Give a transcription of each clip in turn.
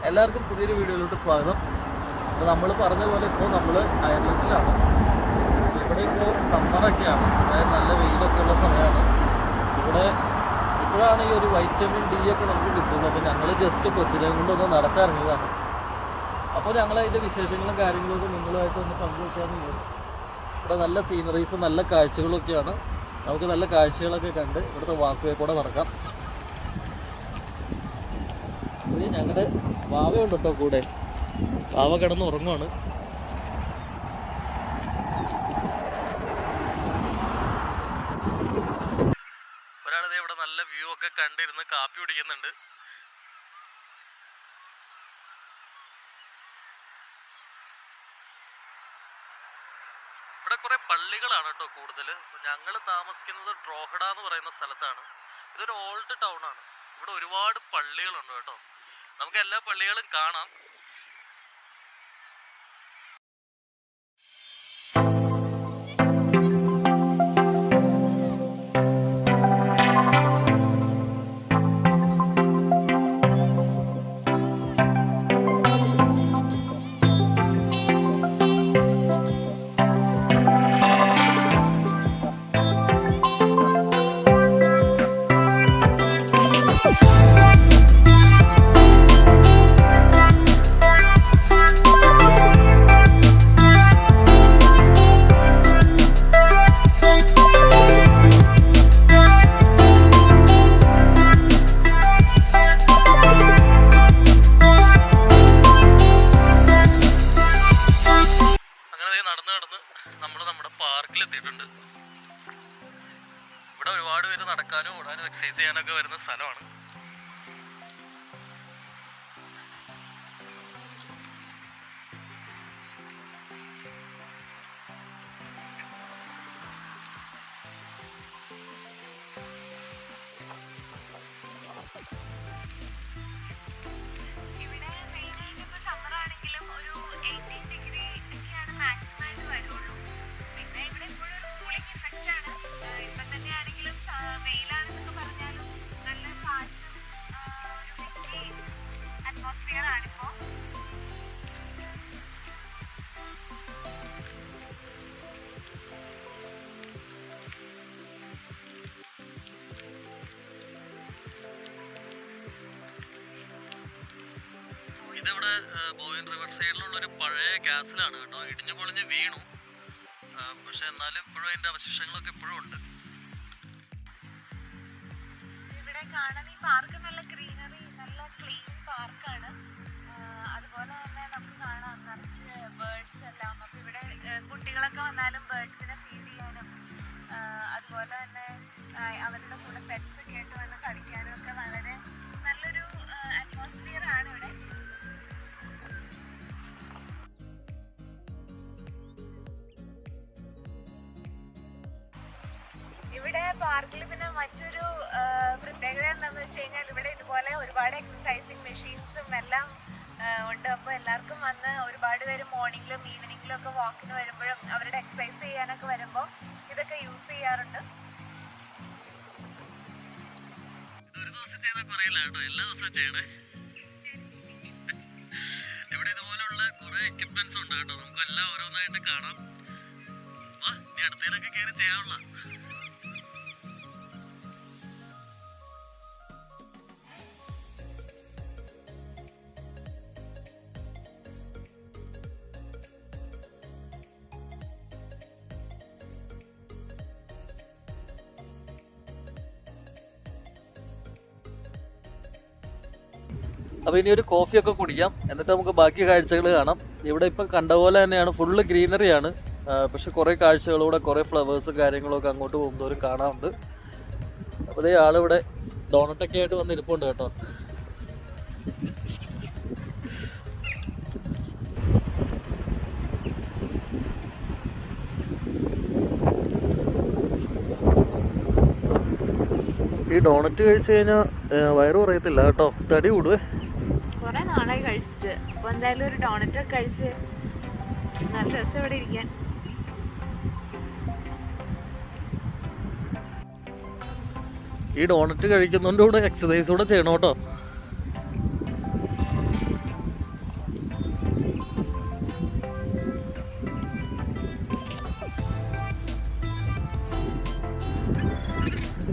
എല്ലാവർക്കും പുതിയൊരു വീഡിയോയിലോട്ട് സ്വാഗതം. അപ്പോൾ നമ്മൾ പറഞ്ഞ പോലെ ഇപ്പോൾ നമ്മൾ അയർലൻഡിലാണ്. ഇവിടെ ഇപ്പോൾ സമ്മറൊക്കെയാണ്, അതായത് നല്ല വെയിലൊക്കെ ഉള്ള സമയമാണ്. ഇപ്പോഴാണ് ഈ ഒരു വൈറ്റമിൻ ഡി ഒക്കെ നമുക്ക് കിട്ടുന്നത്. അപ്പോൾ ഞങ്ങൾ ജസ്റ്റ് കൊച്ചിനെയും കൊണ്ടൊന്ന് നടക്കാൻ ഇറങ്ങിയതാണ്. അപ്പോൾ ഞങ്ങൾ അതിൻ്റെ വിശേഷങ്ങളും കാര്യങ്ങളൊക്കെ നിങ്ങളുമായിട്ട് ഒന്ന് പങ്കുവയ്ക്കാമെന്ന് വിചാരിച്ചു. ഇവിടെ നല്ല സീനറീസും നല്ല കാഴ്ചകളൊക്കെയാണ്. നമുക്ക് നല്ല കാഴ്ചകളൊക്കെ കണ്ട് ഇവിടുത്തെ വാക്കുവേ കൂടെ നടക്കാം. ഇത് ഞങ്ങളുടെ വാവയുണ്ട് കേട്ടോ കൂടെ. വാവ കിടന്ന് ഉറങ്ങുവാണ്. ഒരാളത് ഇവിടെ നല്ല വ്യൂ ഒക്കെ കണ്ടിരുന്ന് കാപ്പി കുടിക്കുന്നുണ്ട്. ഇവിടെ കുറെ പള്ളികളാണ് കേട്ടോ കൂടുതൽ. ഞങ്ങൾ താമസിക്കുന്നത് ഡ്രോഹഡ എന്ന് പറയുന്ന സ്ഥലത്താണ്. ഇതൊരു ഓൾഡ് ടൗൺ ആണ്. ഇവിടെ ഒരുപാട് പള്ളികളുണ്ട് കേട്ടോ. നമുക്ക് എല്ലാ പള്ളികളും കാണാം. നമ്മുടെ പാർക്കിലെത്തിയിട്ടുണ്ട്. ഇവിടെ ഒരുപാട് പേര് നടക്കാനും ഓടാനും എക്സസൈസ് ചെയ്യാനൊക്കെ വരുന്ന സ്ഥലമാണ്. ഇതിവിടെ ബോയിൻ റിവർ സൈഡിലുള്ളൊരു പഴയ കാസിലാണ് കേട്ടോ. ഇടിഞ്ഞു പൊളിഞ്ഞ് വീണു. പക്ഷെ എന്നാലും ഇപ്പോഴും അതിൻ്റെ അവശിഷ്ടങ്ങളൊക്കെ ഇപ്പോഴും ഉണ്ട്. ഇവിടെ കാണാൻ ഈ പാർക്ക് നല്ല ഗ്രീനറി, നല്ല ക്ലീൻ പാർക്കാണ്. അതുപോലെ തന്നെ നമുക്ക് കാണാം നിറച്ച് ബേർഡ്സ് എല്ലാം. അപ്പോൾ ഇവിടെ കുട്ടികളൊക്കെ വന്നാലും ബേർഡ്സിനെ ഫീഡ് ചെയ്യാനും അതുപോലെ തന്നെ അവരുടെ കൂടെ പെറ്റ്സ് ഒക്കെ ആയിട്ട് വന്ന് കളിക്കാനും ഒക്കെ വളരെ നല്ലൊരു അറ്റ്മോസ്ഫിയർ ആണ് ഇവിടെ. ഇവിടെ പാർക്കിൽ പിന്നെ മറ്റൊരു പ്രത്യേകത എന്താണെന്ന് വെച്ച് കഴിഞ്ഞാൽ ഇവിടെ ഇതുപോലെ ഒരുപാട് എക്സസൈസിങ് മെഷീൻസും എല്ലാം ഉണ്ട്. അപ്പോൾ എല്ലാവർക്കും വന്ന് ഒരുപാട് പേര് മോർണിംഗിലും ഈവനിങ്ങിലും ഒക്കെ വാക്കിന് വരുമ്പോഴും അവരുടെ എക്സസൈസ് ചെയ്യാനൊക്കെ വരുമ്പോൾ ഇതൊക്കെ യൂസ് ചെയ്യാറുണ്ട്. ഒരു ദിവസം ചെയ്താൽ കുറയില്ല കേട്ടോ, എല്ലാ ദിവസവും ചെയ്യണേ. ഇവിടെ ഇതുപോലുള്ള കുറെ എക്യുപ്മെന്റ്സ് ഉണ്ട് കേട്ടോ. നമുക്ക് എല്ലാം ഓരോന്നായിട്ട് കാണാം. നീ അടുത്തേലൊക്കെ കയറി ചെയ്യാനുള്ള. അപ്പോൾ ഇനി ഒരു കോഫിയൊക്കെ കുടിക്കാം, എന്നിട്ട് നമുക്ക് ബാക്കി കാഴ്ചകൾ കാണാം. ഇവിടെ ഇപ്പം കണ്ട പോലെ തന്നെയാണ്, ഫുള്ള് ഗ്രീനറിയാണ്. പക്ഷെ കുറേ കാഴ്ചകളൂടെ കുറേ ഫ്ലവേഴ്സും കാര്യങ്ങളൊക്കെ അങ്ങോട്ട് പോകുന്നവരും കാണാറുണ്ട്. അപ്പോൾ ഇതേ ആളിവിടെ ഡോണറ്റൊക്കെ ആയിട്ട് വന്ന് ഇരിപ്പുണ്ട് കേട്ടോ. ഈ ഡോണറ്റ് കഴിച്ചു കഴിഞ്ഞാൽ വയറ് കുറയത്തില്ല കേട്ടോ, തടി കൂടുവേ. കുറെ നാളായി കഴിച്ചിട്ട്. അപ്പോൾ എന്തായാലും ഒരു ഡോണറ്റ് ഒക്കെ കഴിച്ച് നല്ല രസം ഇവിടെ ഇരിക്കാൻ. ഈ ഡോണറ്റ് കഴിക്കുന്നതിൻ്റെ കൂടെ എക്സസൈസ് കൂടെ ചെയ്യണം കേട്ടോ.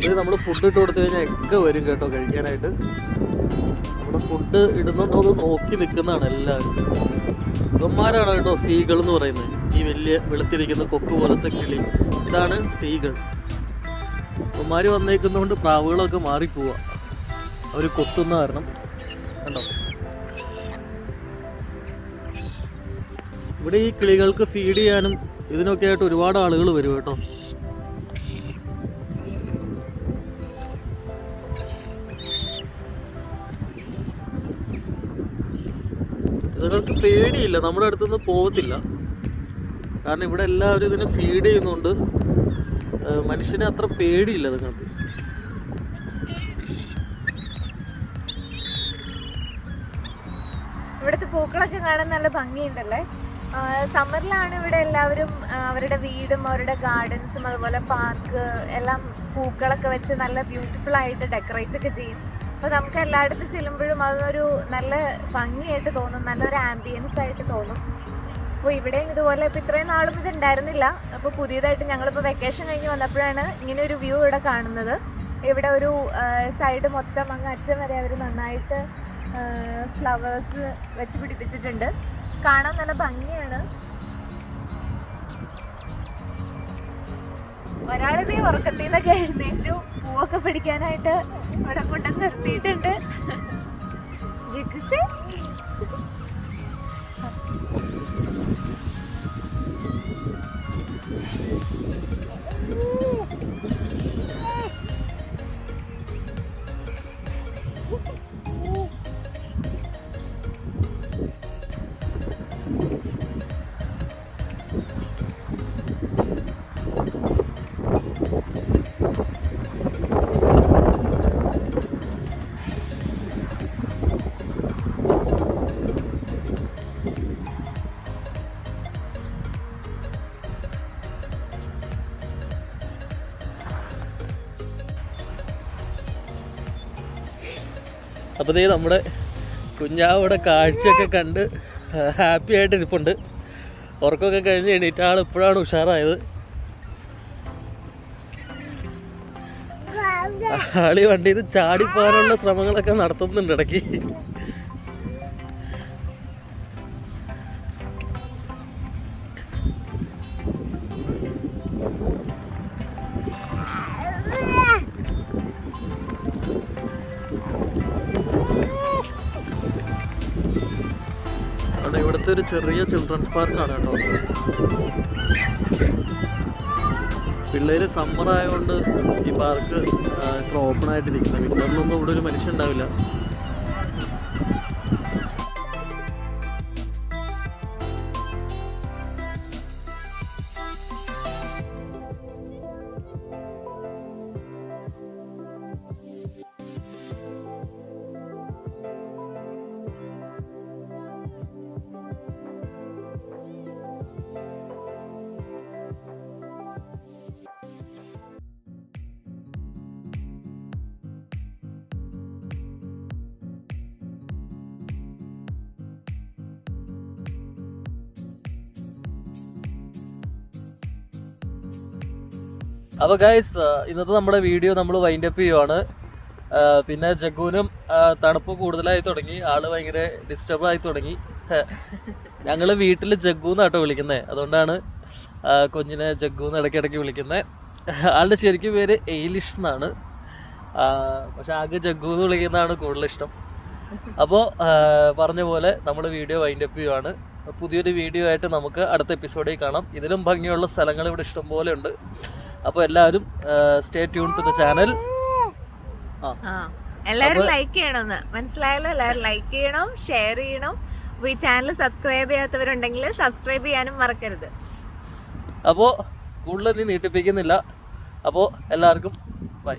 ഇത് നമ്മൾ ഫുഡ് ഇട്ട് കൊടുത്തു കഴിഞ്ഞാൽ ഒക്കെ വരും കേട്ടോ കഴിക്കാനായിട്ട്. നമ്മുടെ ഫുഡ് ഇടുന്നുണ്ടോ എന്ന് നോക്കി നിൽക്കുന്നതാണ് എല്ലാവരും. ഇവന്മാരാണ് കേട്ടോ സീകൾ എന്ന് പറയുന്നത്. ഈ വലിയ വെളുത്തിരിക്കുന്ന കൊക്ക് പോലത്തെ കിളി, ഇതാണ് സീകൾ. ഇവന്മാർ വന്നേക്കുന്നതുകൊണ്ട് പ്രാവുകളൊക്കെ മാറിപ്പോവുക, അവർ കൊത്തുന്ന കാരണം. കണ്ടോ, ഇവിടെ ഈ കിളികൾക്ക് ഫീഡ് ചെയ്യാനും ഇതിനൊക്കെ ആയിട്ട് ഒരുപാട് ആളുകൾ വരും കേട്ടോ. ഇതുങ്ങൾക്ക് പേടിയില്ല, നമ്മുടെ അടുത്തുനിന്ന് പോകത്തില്ല. കാരണം ഇവിടെ എല്ലാവരും ഇതിനെ ഫീഡ് ചെയ്യുന്നുണ്ട്. മനുഷ്യനെ അത്ര പേടിയില്ല നിങ്ങൾക്ക്. ഇവിടുത്തെ പൂക്കളൊക്കെ കാണാൻ നല്ല ഭംഗിയുണ്ടല്ലേ. സമ്മറിലാണ് ഇവിടെ എല്ലാവരും അവരുടെ വീടും അവരുടെ ഗാർഡൻസും അതുപോലെ പാർക്ക് എല്ലാം പൂക്കളൊക്കെ വെച്ച് നല്ല ബ്യൂട്ടിഫുൾ ആയിട്ട് ഡെക്കറേറ്റ് ഒക്കെ ചെയ്യും. അപ്പോൾ നമുക്ക് എല്ലായിടത്തും ചെല്ലുമ്പോഴും അതൊരു നല്ല ഭംഗിയായിട്ട് തോന്നും, നല്ലൊരു ആംബിയൻസ് ആയിട്ട് തോന്നും. അപ്പോൾ ഇവിടെയും ഇതുപോലെ ഇപ്പോൾ ഇത്രയും നാളും ഇത് ഉണ്ടായിരുന്നില്ല. അപ്പോൾ പുതിയതായിട്ട് ഞങ്ങളിപ്പോൾ വെക്കേഷൻ കഴിഞ്ഞ് വന്നപ്പോഴാണ് ഇങ്ങനെ ഒരു വ്യൂ ഇവിടെ കാണുന്നത്. ഇവിടെ ഒരു സൈഡ് മൊത്തം അങ്ങ് അറ്റം വരെ അവർ നന്നായിട്ട് ഫ്ലവേഴ്സ് വെച്ച് പിടിപ്പിച്ചിട്ടുണ്ട്. കാണാൻ നല്ല ഭംഗിയാണ്. ഒരാളിത് ഉറക്കത്തിൽ നിന്നൊക്കെ എഴുന്നേറ്റു പൂവൊക്കെ പിടിക്കാനായിട്ട് ഇവിടെ കൊണ്ട് നിർത്തിയിട്ടുണ്ട്. അപ്പോൾ ദേ നമ്മുടെ കുഞ്ഞാവിടെ കാഴ്ചയൊക്കെ കണ്ട് ഹാപ്പി ആയിട്ട് ഇരിപ്പുണ്ട്. ഉറക്കമൊക്കെ കഴിഞ്ഞ് എണീറ്റ ആൾ ഇപ്പോഴാണ് ഉഷാറായത്. ആളി വണ്ടിയിൽ നിന്ന് ചാടിപ്പോകാനുള്ള ശ്രമങ്ങളൊക്കെ നടത്തുന്നുണ്ട് ഇടയ്ക്ക്. ഇവിടുത്തെ ഒരു ചെറിയ ചിൽഡ്രൻസ് പാർക്കാണ് കേട്ടോ. പിള്ളേർ സമ്മർ ആയതുകൊണ്ട് ഈ പാർക്ക് ഇത്ര ഓപ്പൺ ആയിട്ടിരിക്കുന്നത്. വിന്ററിലൊന്നും ഇവിടെ ഒരു മനുഷ്യൻ ഉണ്ടാവില്ല. അപ്പോൾ ഗൈസ്, ഇന്നത്തെ നമ്മുടെ വീഡിയോ നമ്മൾ വൈൻഡ് അപ്പ് ചെയ്യുവാണ്. പിന്നെ ജഗ്ഗുവിനും തണുപ്പ് കൂടുതലായി തുടങ്ങി, ആള് ഭയങ്കര ഡിസ്റ്റർബായി തുടങ്ങി. ഞങ്ങൾ വീട്ടിൽ ജഗ്ഗു എന്നാട്ടോ വിളിക്കുന്നത്, അതുകൊണ്ടാണ് കുഞ്ഞിനെ ജഗ്ഗു എന്ന് ഇടയ്ക്കിടയ്ക്ക് വിളിക്കുന്നത്. ആളുടെ ശരിക്കും പേര് എയിലിഷ് എന്നാണ്, പക്ഷെ ആകെ ജഗ്ഗു എന്ന് വിളിക്കുന്നതാണ് കൂടുതൽ ഇഷ്ടം. അപ്പോൾ പറഞ്ഞ പോലെ നമ്മൾ വീഡിയോ വൈൻഡ് അപ്പ് ചെയ്യുവാണ്. പുതിയൊരു വീഡിയോ ആയിട്ട് നമുക്ക് അടുത്ത എപ്പിസോഡിൽ കാണാം. ഇതിലും ഭംഗിയുള്ള സ്ഥലങ്ങൾ ഇവിടെ ഇഷ്ടംപോലെ ഉണ്ട്. അപ്പോൾ എല്ലാവരും stay tune to the channel. എല്ലാവരും ലൈക്ക് ചെയ്യണമെന്ന് മനസ്സിലായല്ലോ. എല്ലാവരും ലൈക്ക് ചെയ്യണം, ഷെയർ ചെയ്യണം. അപ്പോൾ ഈ ചാനൽ സബ്സ്ക്രൈബ് ചെയ്യാത്തവരുണ്ടെങ്കിൽ സബ്സ്ക്രൈബ് ചെയ്യാനും മറക്കരുത്. അപ്പോൾ കൂടുതൽ നീ നീട്ടിപ്പിക്കുന്നില്ല. അപ്പോൾ എല്ലാവർക്കും ബൈ.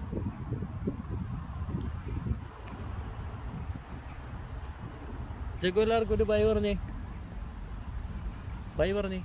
ജഗ്ഗു എല്ലാവർക്കും ഒരു ബൈ പറഞ്ഞേ. ബൈ പറഞ്ഞേ.